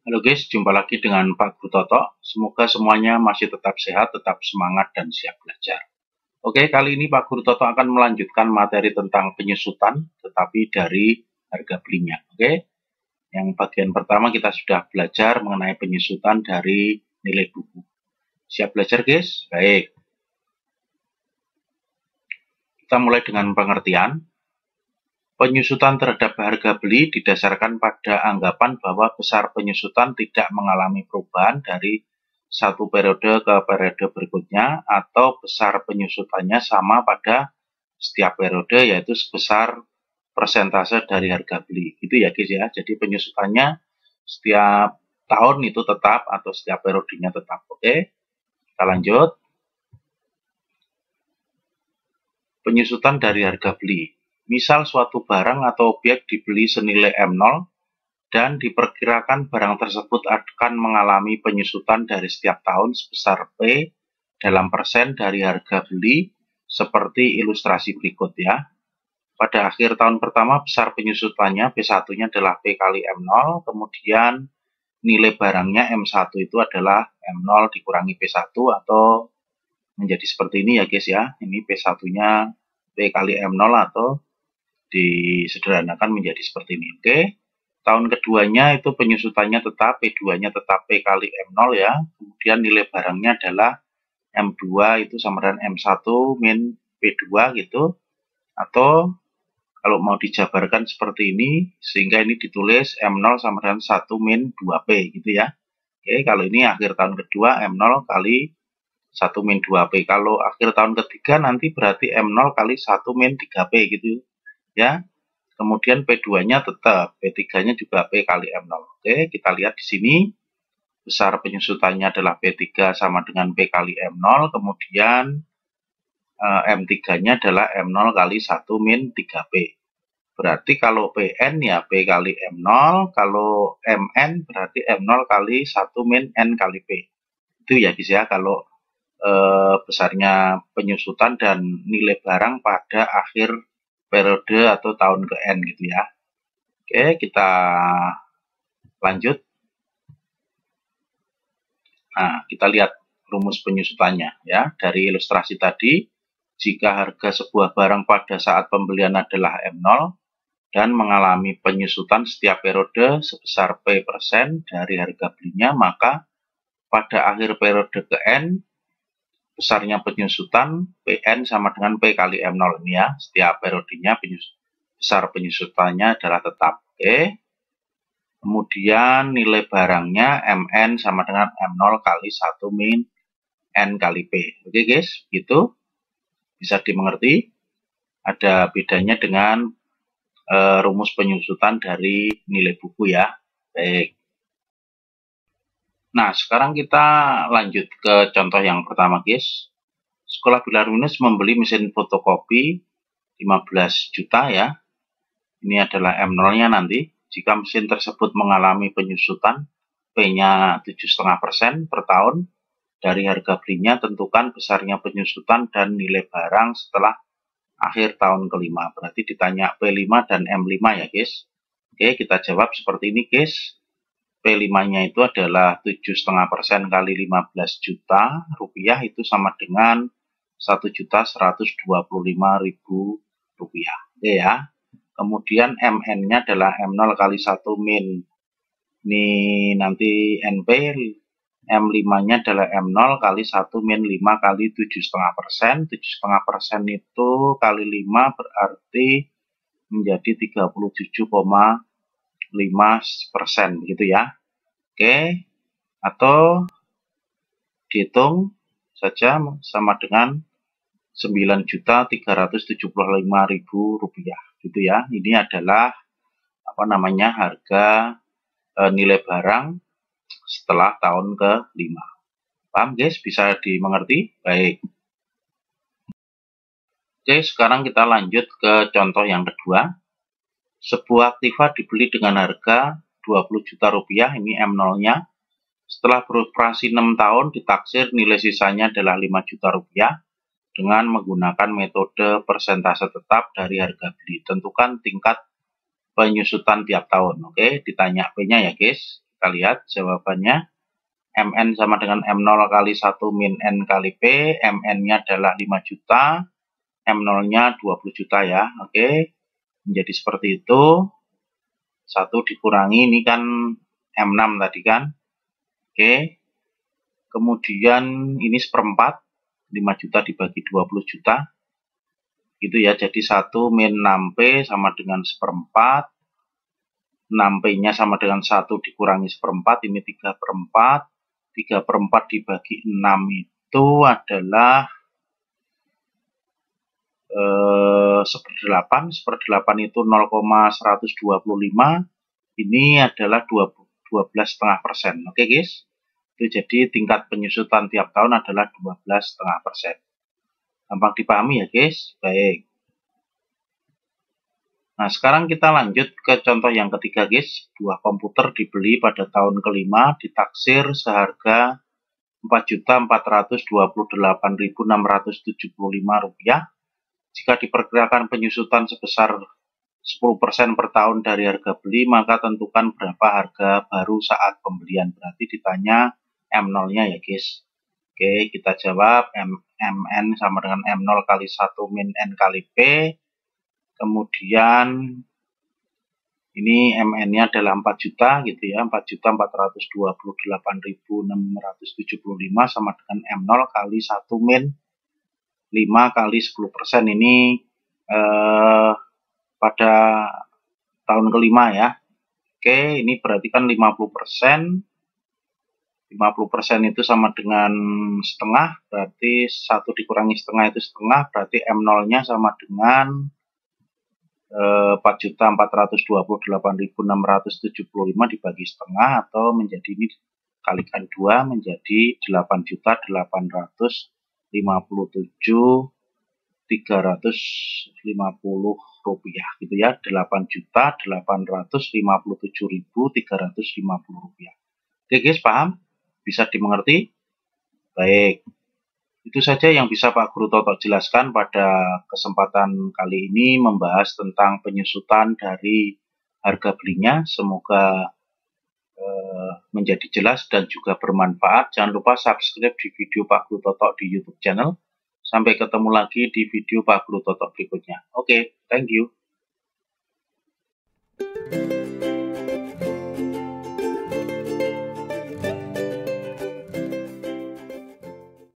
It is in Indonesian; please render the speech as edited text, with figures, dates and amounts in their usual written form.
Halo guys, jumpa lagi dengan Pak Guru Toto. Semoga semuanya masih tetap sehat, tetap semangat, dan siap belajar. Oke, kali ini Pak Guru Toto akan melanjutkan materi tentang penyusutan, tetapi dari harga belinya. Oke, yang bagian pertama kita sudah belajar mengenai penyusutan dari nilai buku. Siap belajar guys? Baik. Kita mulai dengan pengertian. Penyusutan terhadap harga beli didasarkan pada anggapan bahwa besar penyusutan tidak mengalami perubahan dari satu periode ke periode berikutnya, atau besar penyusutannya sama pada setiap periode, yaitu sebesar persentase dari harga beli. Gitu ya guys ya. Jadi penyusutannya setiap tahun itu tetap atau setiap periodenya tetap. Oke, kita lanjut. Penyusutan dari harga beli. Misal suatu barang atau objek dibeli senilai M0 dan diperkirakan barang tersebut akan mengalami penyusutan dari setiap tahun sebesar P dalam persen dari harga beli seperti ilustrasi berikut ya. Pada akhir tahun pertama besar penyusutannya P1-nya adalah P kali M0, kemudian nilai barangnya M1 itu adalah M0 dikurangi P1 atau menjadi seperti ini ya guys ya. Ini P1-nya P kali M0 atau disederhanakan menjadi seperti ini. Oke. Tahun keduanya itu penyusutannya tetap, P2-nya tetap P kali M0 ya. Kemudian nilai barangnya adalah M2 itu sama dengan M1 min P2 gitu. Atau kalau mau dijabarkan seperti ini, sehingga ini ditulis M0 sama dengan 1 min 2P gitu ya. Oke, kalau ini akhir tahun kedua M0 kali 1 min 2P. Kalau akhir tahun ketiga nanti berarti M0 kali 1 min 3P gitu ya. Kemudian P2-nya tetap, P3-nya juga P kali M0. Oke, kita lihat di sini besar penyusutannya adalah P3 sama dengan P kali M0, kemudian M3-nya adalah M0 kali 1 min 3P. Berarti kalau PN ya P kali M0, kalau MN berarti M0 kali 1 min N kali P. Itu ya guys ya, kalau besarnya penyusutan dan nilai barang pada akhir periode atau tahun ke N gitu ya. Oke, kita lanjut. Nah, kita lihat rumus penyusutannya ya. Dari ilustrasi tadi, jika harga sebuah barang pada saat pembelian adalah M0 dan mengalami penyusutan setiap periode sebesar P% dari harga belinya, maka pada akhir periode ke N, besarnya penyusutan PN sama dengan P kali M0 ini ya. Setiap periodenya besar penyusutannya adalah tetap. Oke. Kemudian nilai barangnya MN sama dengan M0 kali 1 min N kali P. Oke guys, gitu. Bisa dimengerti. Ada bedanya dengan rumus penyusutan dari nilai buku ya. Baik. Nah, sekarang kita lanjut ke contoh yang pertama guys. Sekolah Bilarminus membeli mesin fotokopi 15 juta ya. Ini adalah M0-nya nanti. Jika mesin tersebut mengalami penyusutan P-nya 7,5% per tahun, dari harga belinya tentukan besarnya penyusutan dan nilai barang setelah akhir tahun kelima. Berarti ditanya P5 dan M5 ya guys. Oke, kita jawab seperti ini guys. P5-nya itu adalah 7,5% kali 15 juta rupiah itu sama dengan 1.125.000 rupiah. Oke ya. Kemudian MN-nya adalah M0 kali 1 min. Ini nanti NP. M5-nya adalah M0 kali 1 min 5 kali 7,5%. 7,5% itu kali 5 berarti menjadi 37,5%. Begitu ya. Oke. Atau dihitung saja sama dengan 9.375.000 rupiah. Gitu ya. Ini adalah harga nilai barang setelah tahun ke-5. Paham guys? Bisa dimengerti? Baik. Oke, sekarang kita lanjut ke contoh yang kedua. Sebuah aktiva dibeli dengan harga 20 juta rupiah, ini M0-nya. Setelah beroperasi 6 tahun, ditaksir nilai sisanya adalah 5 juta rupiah dengan menggunakan metode persentase tetap dari harga beli. Tentukan tingkat penyusutan tiap tahun. Oke, ditanya P-nya ya guys. Kita lihat jawabannya. MN sama dengan M0 kali 1 min N kali P. MN-nya adalah 5 juta. M0-nya 20 juta ya. Oke. Menjadi seperti itu. 1 dikurangi, ini kan M6 tadi kan. Oke. Kemudian ini seperempat. 5 juta dibagi 20 juta. Gitu ya. Jadi 1 min 6P sama dengan seperempat. 6P-nya sama dengan 1 dikurangi seperempat. Ini 3/4. 3/4 dibagi 6 itu adalah 1/8. 1/8 itu 0,125. Ini adalah 12,5%. Oke guys. Itu jadi tingkat penyusutan tiap tahun adalah 12,5%. Gampang dipahami ya guys. Baik. Nah, sekarang kita lanjut ke contoh yang ketiga guys. Buah komputer dibeli pada tahun kelima, ditaksir seharga Rp4.428.675. Jika diperkirakan penyusutan sebesar 10% per tahun dari harga beli, maka tentukan berapa harga baru saat pembelian. Berarti ditanya M0-nya ya guys. Oke, kita jawab MN sama dengan M0 kali 1 min N kali P. Kemudian ini MN-nya adalah 4 juta gitu ya, 4.428.675 sama dengan M0 kali 1 min 5 kali 10%. Ini pada tahun kelima ya. Oke, ini berarti kan 50%. 50% itu sama dengan setengah, berarti 1 dikurangi setengah itu setengah, berarti M0-nya sama dengan 4.428.675 dibagi setengah, atau menjadi ini kalikan 2 menjadi 8.857.350 rupiah gitu ya. 8.857.350 rupiah. Oke guys, paham? Bisa dimengerti? Baik. Itu saja yang bisa Pak Guru Toto jelaskan pada kesempatan kali ini, membahas tentang penyusutan dari harga belinya. Semoga menjadi jelas dan juga bermanfaat. Jangan lupa subscribe di video Pak Guru Toto di YouTube channel. Sampai ketemu lagi di video Pak Guru Toto berikutnya. Oke, thank you.